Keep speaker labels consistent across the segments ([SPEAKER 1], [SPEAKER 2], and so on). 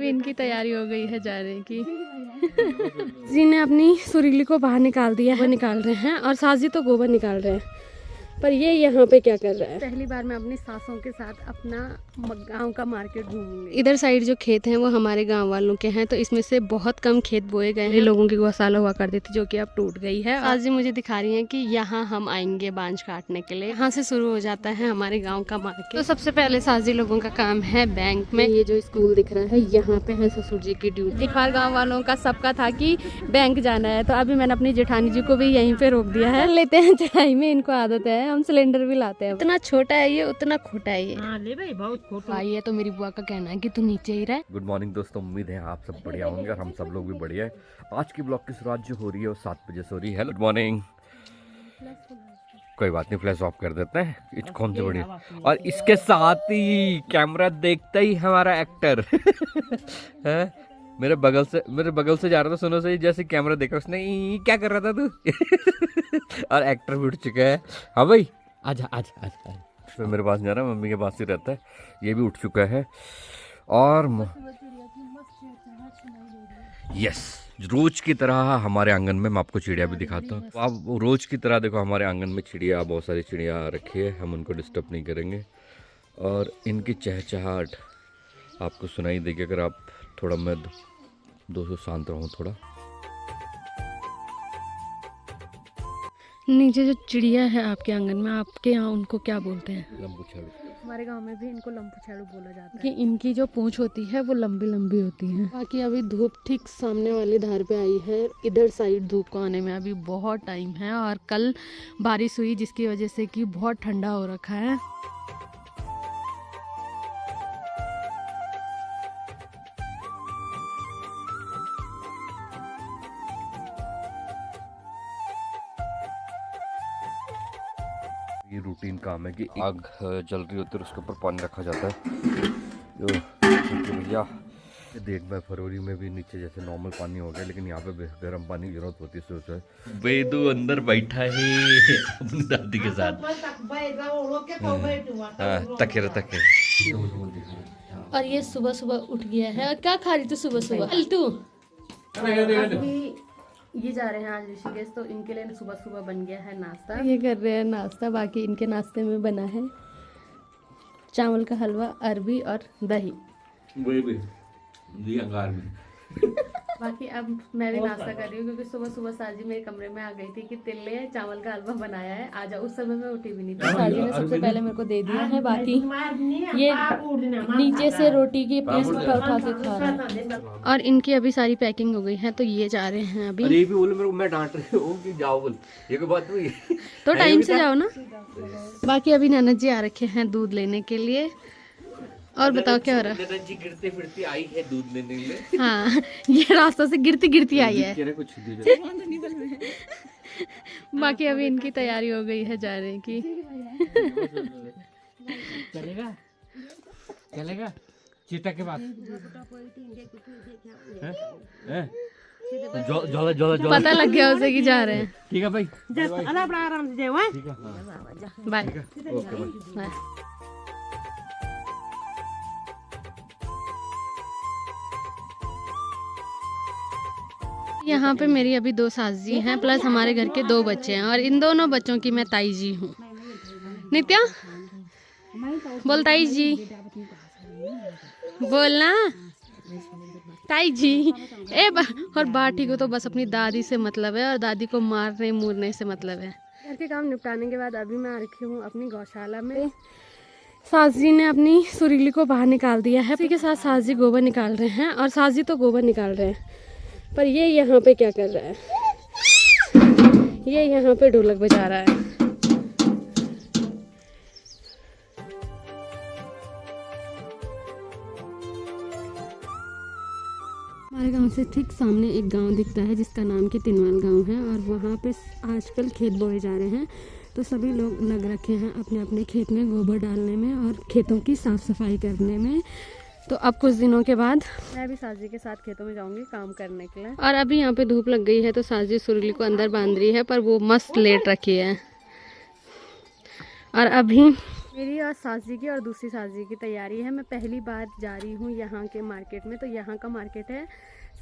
[SPEAKER 1] अभी इनकी तैयारी हो गई है जाने की। जी ने अपनी सुरीली को बाहर निकाल दिया है, निकाल रहे हैं, और साजी तो गोबर निकाल रहे हैं। पर ये यहाँ पे क्या कर रहा है? पहली बार मैं अपनी सासों के साथ अपना गांव का मार्केट घूमूंगी। इधर साइड जो खेत हैं वो हमारे गांव वालों के हैं, तो इसमें से बहुत कम खेत बोए गए हैं। लोगों की गौशाला हुआ करती थी जो कि अब टूट गई है। आज जी मुझे दिखा रही हैं कि यहाँ हम आएंगे बांझ काटने के लिए। यहाँ से शुरू हो जाता है हमारे गाँव का मार्केट। तो सबसे पहले साजी लोगों का काम है बैंक में। ये जो स्कूल दिख रहा है यहाँ पे है ससुर जी की ड्यूटी। एक बार गाँव वालों का सबका था कि बैंक जाना है, तो अभी मैंने अपनी जेठानी जी को भी यहीं पे रोक दिया है। लेते हैं चढ़ाई में, इनको आदत है, हम सिलेंडर भी लाते हैं। इतना छोटा है ये, उतना खोटा है ये। हाँ, ले भाई बहुत खोटा है ये। तो मेरी बुआ का कहना है कि तू नीचे ही रह।
[SPEAKER 2] गुड मॉर्निंग दोस्तों, उम्मीद है आप सब बढ़िया होंगे और हम सब लोग भी बढ़िया है। आज की ब्लॉग की शुरुआत जो हो रही है वो 7 बजे से हो रही है। Good morning. कोई बात नहीं, फ्लैश ऑफ कर देते हैं। कौन से बढ़िया। और इसके साथ ही कैमरा देखता ही हमारा एक्टर है मेरे बगल से जा रहा था। सुनो सही, जैसे कैमरा देखा उसने क्या कर रहा था तू और एक्टर भी उठ चुका है। हाँ भाई आजा आजा आजा। तो मेरे पास नहीं आ रहा, मम्मी के पास ही रहता है। ये भी उठ चुका है। और यस, रोज की तरह हमारे आंगन में मैं आपको चिड़िया भी दिखाता हूँ। आप रोज की तरह देखो, हमारे आंगन में चिड़िया, बहुत सारी चिड़िया रखी है। हम उनको डिस्टर्ब नहीं करेंगे और इनकी चहचहाट आपको सुनाई देगी अगर आप थोड़ा मैं दोस्तों शांत रहूँ थोड़ा।
[SPEAKER 1] नीचे जो चिड़िया है आपके आंगन में, आपके यहाँ उनको क्या बोलते हैं?
[SPEAKER 2] लंबू छेड़ू।
[SPEAKER 1] हमारे गांव में भी इनको लंबू छेड़ू बोला जाता है कि इनकी जो पूंछ होती है वो लंबी लंबी होती है। बाकी अभी धूप ठीक सामने वाली धार पे आई है। इधर साइड धूप को आने में अभी बहुत टाइम है, और कल बारिश हुई जिसकी वजह से कि बहुत ठंडा हो रखा है।
[SPEAKER 2] ये रूटीन काम है कि आग जल रही होती है, उसके ऊपर पानी रखा जाता है। जो भैया देख भाई, फरवरी में भी नीचे जैसे नॉर्मल पानी हो गया, लेकिन यहाँ पे गर्म पानी की जरूरत होती है। सोचा बेदू अंदर बैठा है अपनी दादी के साथ, तके।
[SPEAKER 1] और ये सुबह सुबह उठ गया है। और क्या खा रही तू सुबह सुबह? तू ये जा रहे हैं आज ऋषिकेश, तो इनके लिए सुबह सुबह बन गया है नाश्ता। ये कर रहे हैं नाश्ता। बाकी इनके नाश्ते में बना है चावल का हलवा, अरबी और दही। बाकी अब मैं भी नाश्ता कर रही हूँ, क्योंकि सुबह सुबह साजी मेरे कमरे में आ गई थी कि तिल्ले चावल का हलवा बनाया है, आजा। उस समय मैं उठी भी नहीं थी। साजी ने सबसे पहले मेरे को दे दिया है। बाकी ये नीचे से रोटी की पीस उठा के खा रहा है। और इनकी अभी सारी पैकिंग हो गई है, तो ये जा रहे हैं अभी।
[SPEAKER 2] अरे भी बोले मेरे को, मैं डांट रही हूँ कि जाओ बोल, ये कोई बात हुई?
[SPEAKER 1] तो टाइम से जाओ ना। बाकी अभी ननद जी आ रखे हैं दूध लेने के लिए। और बताओ क्या हो रहा है?
[SPEAKER 2] जी गिरते फिरती आई है दूध लेने के लिए।
[SPEAKER 1] हाँ, ये रास्ता से गिरती गिरती आई है। बाकी अभी इनकी तैयारी हो गई है जाने की।
[SPEAKER 3] चलेगा चलेगा चीता के बाद
[SPEAKER 1] पता लग गया उसे कि जा रहे हैं।
[SPEAKER 3] ठीक है भाई,
[SPEAKER 1] आराम से बाय। बाय। यहाँ पे मेरी अभी 2 सास जी हैं, प्लस हमारे घर के 2 बच्चे हैं, और इन दोनों बच्चों की मैं ताई जी हूँ। नित्या बोल ताई जी, बोलना ताई जी। और बाटी को तो बस अपनी दादी से मतलब है, और दादी को मारने मूरने से मतलब है। घर के काम निपटाने के बाद अभी मैं आ रखी हूँ अपनी गौशाला में। सास जी ने अपनी सुरीली को बाहर निकाल दिया है। इसी के साथ सास जी गोबर निकाल रहे हैं, और सास जी तो गोबर निकाल रहे हैं, पर ये यहाँ पे क्या कर रहा है? ये यहाँ पे ढोलक बजा रहा है। हमारे गांव से ठीक सामने एक गांव दिखता है जिसका नाम कि तिनवाल गांव है, और वहाँ पे आजकल खेत बोए जा रहे हैं। तो सभी लोग लग रखे हैं अपने अपने खेत में गोबर डालने में और खेतों की साफ सफाई करने में। तो अब कुछ दिनों के बाद मैं भी सास जी के साथ खेतों में जाऊंगी काम करने के लिए। और अभी यहाँ पे धूप लग गई है, तो सास जी सुरीली को अंदर बांध रही है, पर वो मस्त लेट रखी है। और अभी मेरी और सास जी की और दूसरी सास जी की तैयारी है। मैं पहली बार जा रही हूँ यहाँ के मार्केट में। तो यहाँ का मार्केट है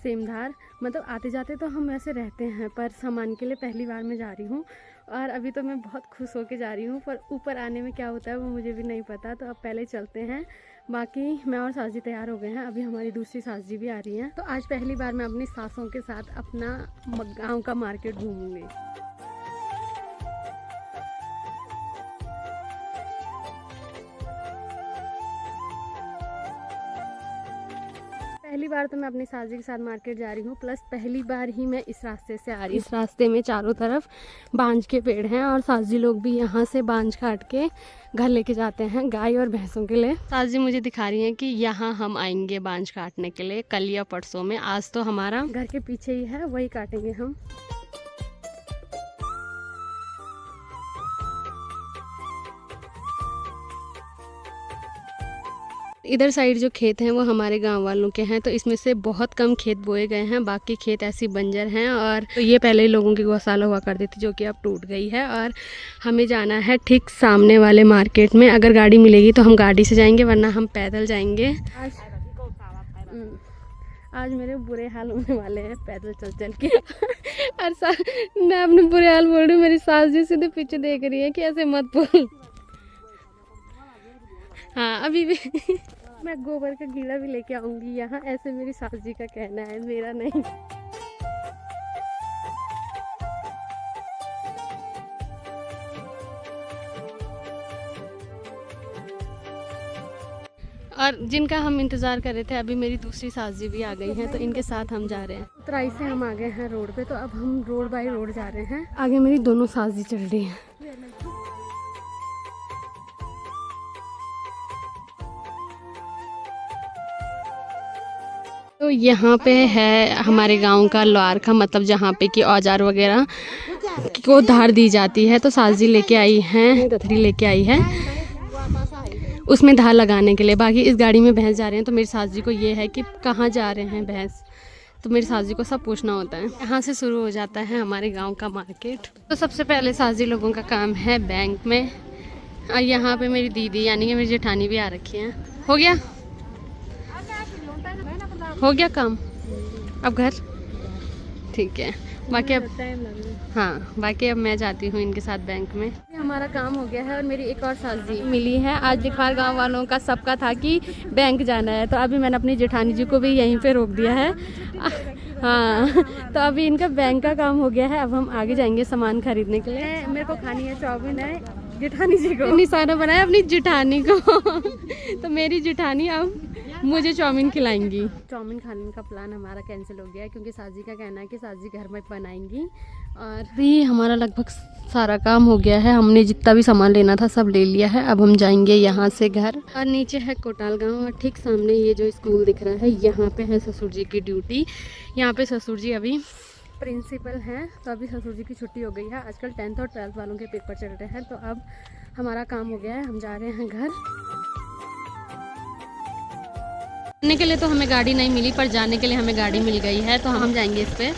[SPEAKER 1] सेमधार। मतलब आते जाते तो हम वैसे रहते हैं, पर सामान के लिए पहली बार मैं जा रही हूँ। और अभी तो मैं बहुत खुश होकर जा रही हूँ, पर ऊपर आने में क्या होता है वो मुझे भी नहीं पता। तो अब पहले चलते हैं। बाकी मैं और सास जी तैयार हो गए हैं, अभी हमारी दूसरी सास जी भी आ रही हैं। तो आज पहली बार मैं अपनी सासों के साथ अपना गाँव का मार्केट घूमूंगी। पहली बार तो मैं अपनी सास जी के साथ मार्केट जा रही हूँ, प्लस पहली बार ही मैं इस रास्ते से आ रही हूँ। इस रास्ते में चारों तरफ बांज के पेड़ हैं और सास जी लोग भी यहाँ से बांज काट के घर लेके जाते हैं गाय और भैंसों के लिए। सास जी मुझे दिखा रही हैं कि यहाँ हम आएंगे बांज काटने के लिए कल या परसों में। आज तो हमारा घर के पीछे ही है, वही काटेंगे हम। इधर साइड जो खेत हैं वो हमारे गांव वालों के हैं, तो इसमें से बहुत कम खेत बोए गए हैं, बाकी खेत ऐसी बंजर हैं। और तो ये पहले ही लोगों की गौशाला हुआ करती थी, जो कि अब टूट गई है। और हमें जाना है ठीक सामने वाले मार्केट में। अगर गाड़ी मिलेगी तो हम गाड़ी से जाएंगे, वरना हम पैदल जाएंगे। आज मेरे बुरे हाल होने वाले हैं पैदल चल चल के। और मैं अपने बुरे हाल बोल रही हूँ, मेरी सास जी सीधे पीछे देख रही है कि ऐसे मत बोल। हाँ, अभी भी मैं गोबर का गीला भी लेके आऊंगी यहाँ, ऐसे मेरी सास जी का कहना है, मेरा नहीं। और जिनका हम इंतज़ार कर रहे थे, अभी मेरी दूसरी सास जी भी आ गई हैं, तो इनके साथ हम जा रहे हैं। उतराई से हम आ गए हैं रोड पे, तो अब हम रोड बाय रोड जा रहे हैं। आगे मेरी दोनों सास जी चल रही हैं। तो यहाँ पे है हमारे गांव का लौर का, मतलब जहाँ पे कि औजार वगैरह को धार दी जाती है। तो सास जी लेके आई हैं, दथरी लेके आई है उसमें धार लगाने के लिए। बाकी इस गाड़ी में भैंस जा रहे हैं, तो मेरी सास जी को ये है कि कहाँ जा रहे हैं भैंस, तो मेरी सास जी को सब पूछना होता है। यहाँ से शुरू हो जाता है हमारे गाँव का मार्केट। तो सबसे पहले सास जी लोगों का काम है बैंक में। और यहाँ पे मेरी दीदी यानी कि मेरी जेठानी भी आ रखी है। हो गया काम, अब घर ठीक है। बाकी अब बाकी अब मैं जाती हूँ इनके साथ बैंक में। हमारा काम हो गया है और मेरी एक और सास जी मिली है। आज दिखार गांव वालों का सबका था कि बैंक जाना है, तो अभी मैंने अपनी जेठानी जी को भी यहीं पे रोक दिया है। हाँ, तो अभी इनका बैंक का काम हो गया है। अब हम आगे जाएंगे सामान खरीदने के लिए। मेरे को खानी है चाउमीन है, जेठानी जी को निशाना बनाया अपनी जेठानी को। तो मेरी जेठानी अब मुझे चाउमीन खिलाएंगी। चाउमीन खाने का प्लान हमारा कैंसिल हो गया है, क्योंकि सास जी का कहना है कि सास जी घर में बनाएंगी। और भी हमारा लगभग सारा काम हो गया है, हमने जितना भी सामान लेना था सब ले लिया है। अब हम जाएंगे यहाँ से घर। और नीचे है कोटाल गांव, और ठीक सामने ये जो स्कूल दिख रहा है, यहाँ पे है ससुर जी की ड्यूटी। यहाँ पे ससुर जी अभी प्रिंसिपल हैं, तो अभी ससुर जी की छुट्टी हो गई है। आजकल 10th और 12th वालों के पेपर चल रहे हैं, तो अब हमारा काम हो गया है, हम जा रहे हैं घर। जाने के लिए तो हमें गाड़ी नहीं मिली, पर जाने के लिए हमें गाड़ी मिल गई है, तो हम जाएंगे इस पे।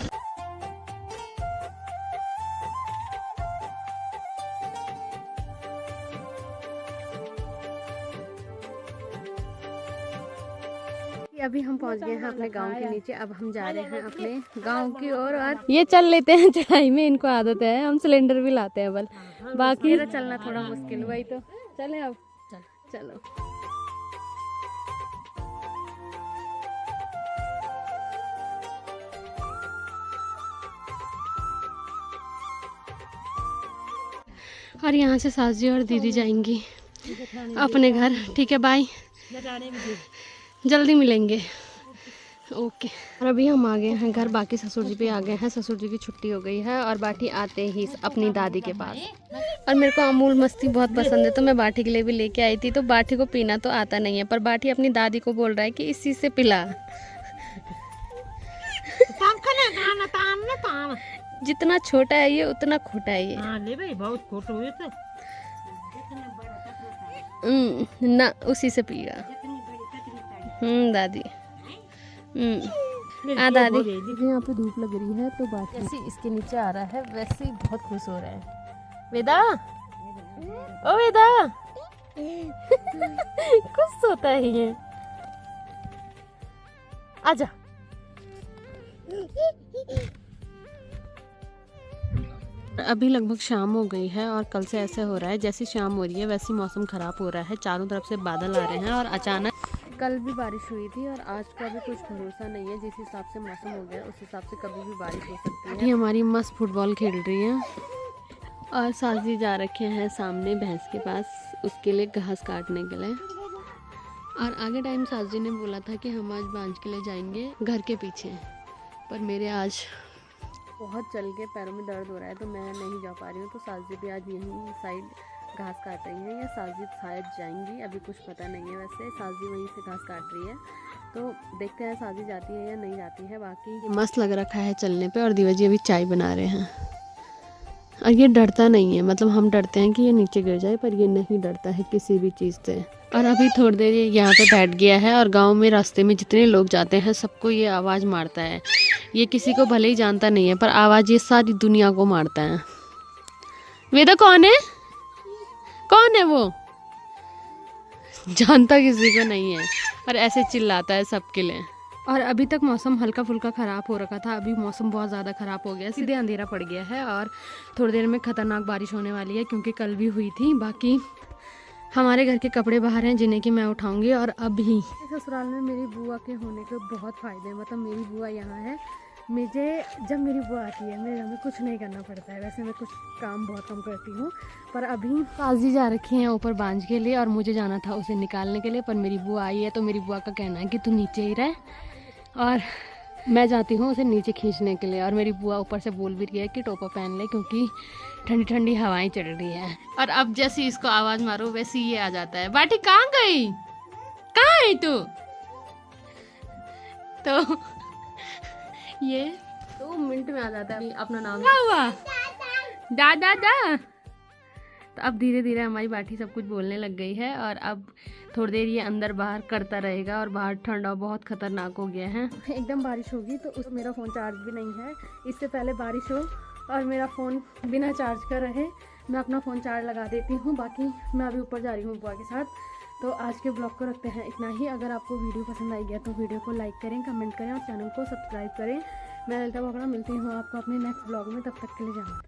[SPEAKER 1] अभी हम पहुंच गए हैं अपने गांव के नीचे। अब हम जा रहे हैं अपने गांव की ओर। और ये चल लेते हैं चढ़ाई में, इनको आदत है, हम सिलेंडर भी लाते हैं बल। बाकी चलना थोड़ा मुश्किल, वही तो चले। अब चलो और यहाँ से सास जी और दीदी जाएंगी अपने घर। ठीक है, बाय, जल्दी मिलेंगे। ओके। और अभी हम आ गए हैं घर। बाकी ससुर जी भी आ गए हैं, ससुर जी की छुट्टी हो गई है। और बाटी आते ही अपनी दादी के पास। और मेरे को अमूल मस्ती बहुत पसंद है, तो मैं बाटी के लिए भी लेके आई थी। तो बाटी को पीना तो आता नहीं है, पर बाटी अपनी दादी को बोल रहा है कि इस चीज़ से पिला। जितना छोटा है ये उतना खोटा है ये।
[SPEAKER 3] ले भाई, बहुत खोट हुए तो
[SPEAKER 1] ना, उसी से पिएगा। दादी दादी यहाँ पे धूप लग रही है, तो बात जैसे इसके नीचे आ रहा है वैसे ही बहुत खुश हो रहा है। वेदा, ओ वेदा, कुछ सोता है ये। आजा। अभी लगभग शाम हो गई है और कल से ऐसे हो रहा है जैसी शाम हो रही है वैसी मौसम ख़राब हो रहा है। चारों तरफ से बादल आ रहे हैं और अचानक कल भी बारिश हुई थी और आज का भी कुछ भरोसा नहीं है। जिस हिसाब से मौसम हो गया उस हिसाब से कभी भी बारिश हो सकती है। हमारी मस्त फुटबॉल खेल रही है और साजी जा रखे हैं सामने भैंस के पास उसके लिए घास काटने के लिए। और आगे टाइम साजी ने बोला था कि हम आज बांझ के लिए जाएंगे घर के पीछे, पर मेरे आज बहुत चल के पैरों में दर्द हो रहा है तो मैं नहीं जा पा रही हूँ। तो साजी भी आज यहीं साइड घास काट रही है या साजी शायद जाएंगी, अभी कुछ पता नहीं है। वैसे साजी वहीं से घास काट रही है तो देखते हैं साजी जाती है या नहीं जाती है। बाकी मस्त लग रखा है चलने पे और दिवा जी अभी चाय बना रहे हैं और ये डरता नहीं है। मतलब हम डरते हैं कि ये नीचे गिर जाए पर ये नहीं डरता है किसी भी चीज़ से। और अभी थोड़ी देर ये यहाँ पे बैठ गया है और गांव में रास्ते में जितने लोग जाते हैं सबको ये आवाज़ मारता है। ये किसी को भले ही जानता नहीं है पर आवाज़ ये सारी दुनिया को मारता है। वेदा कौन है? कौन है वो? जानता किसी को नहीं है पर ऐसे चिल्लाता है सबके लिए। और अभी तक मौसम हल्का फुल्का ख़राब हो रखा था, अभी मौसम बहुत ज़्यादा ख़राब हो गया, सीधे अंधेरा पड़ गया है और थोड़ी देर में ख़तरनाक बारिश होने वाली है क्योंकि कल भी हुई थी। बाकी हमारे घर के कपड़े बाहर हैं जिन्हें कि मैं उठाऊंगी। और अभी ससुराल में मेरी बुआ के होने के बहुत फ़ायदे हैं। मतलब मेरी बुआ यहाँ है, मुझे जब मेरी बुआ आती है मेरे घर में कुछ नहीं करना पड़ता है। वैसे मैं कुछ काम बहुत कम करती हूँ पर अभी साजी जा रखी हैं ऊपर बांझ के लिए और मुझे जाना था उसे निकालने के लिए, पर मेरी बुआ आई है तो मेरी बुआ का कहना है कि तू नीचे ही रह और मैं जाती हूँ उसे नीचे खींचने के लिए। और मेरी बुआ ऊपर से बोल भी रही है कि टोपा पहन ले क्योंकि ठंडी ठंडी हवाएं चल रही है। और अब जैसे इसको आवाज़ मारो वैसे ये आ जाता है। बाटी कहाँ गई? कहाँ है तू? तो ये 2 मिनट में आ जाता है। अपना नाम क्या हुआ? दादा दा। तो अब धीरे धीरे हमारी बाटी सब कुछ बोलने लग गई है और अब थोड़ी देर ये अंदर बाहर करता रहेगा और बाहर ठंडा बहुत खतरनाक हो गया है। एकदम बारिश होगी तो मेरा फ़ोन चार्ज भी नहीं है। इससे पहले बारिश हो और मेरा फ़ोन बिना चार्ज कर रहे मैं अपना फ़ोन चार्ज लगा देती हूँ। बाकी मैं अभी ऊपर जा रही हूँ बुआ के साथ। तो आज के ब्लॉग को रखते हैं इतना ही। अगर आपको वीडियो पसंद आई गया तो वीडियो को लाइक करें, कमेंट करें और चैनल को सब्सक्राइब करें। मैं ललिता बोगड़ा मिलती हूँ आपको अपने नेक्स्ट ब्लॉग में, तब तक के लिए जाना।